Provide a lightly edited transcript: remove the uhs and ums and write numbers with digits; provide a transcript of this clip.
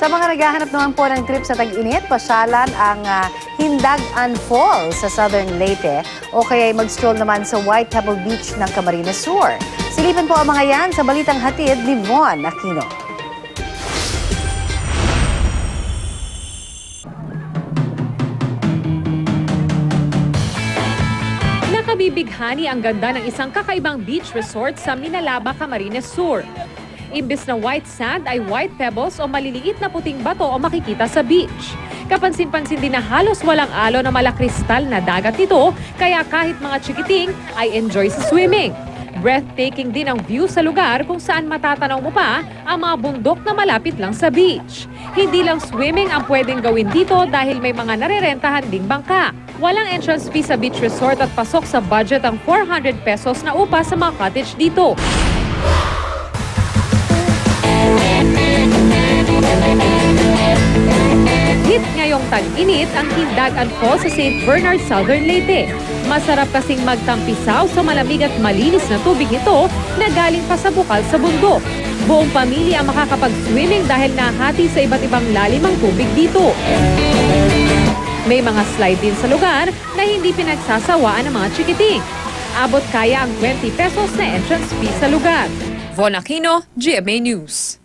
Sa mga naghahanap naman po ng trip sa tag-init, pasyalan ang Hindagan Falls sa Southern Leyte o kaya mag-stroll naman sa White Pebble Beach ng Camarines Sur. Silipin po ang mga yan sa balitang hatid ni Von Aquino. Nakabibighani ang ganda ng isang kakaibang beach resort sa Minalaba, Camarines Sur. Imbes na white sand ay white pebbles o maliliit na puting bato o makikita sa beach. Kapansin-pansin din na halos walang alo na malakristal na dagat nito, kaya kahit mga chikiting ay enjoy sa swimming. Breathtaking din ang view sa lugar kung saan matatanaw mo pa ang mga bundok na malapit lang sa beach. Hindi lang swimming ang pwedeng gawin dito dahil may mga narerentahan ding bangka. Walang entrance fee sa beach resort at pasok sa budget ang 400 pesos na upa sa mga cottage dito. Hit ngayong tag-init ang Hindagan Falls sa St. Bernard, Southern Leyte. Masarap kasing magtampisaw sa malamig at malinis na tubig nito na galing pa sa bukal sa bundok. Buong pamilya ang makakapag-swimming dahil nahati sa iba't ibang lalim ang tubig dito. May mga slide din sa lugar na hindi pinagsasawaan ng mga chikiting. Abot kaya ang 20 pesos na entrance fee sa lugar. Von Aquino, GMA News.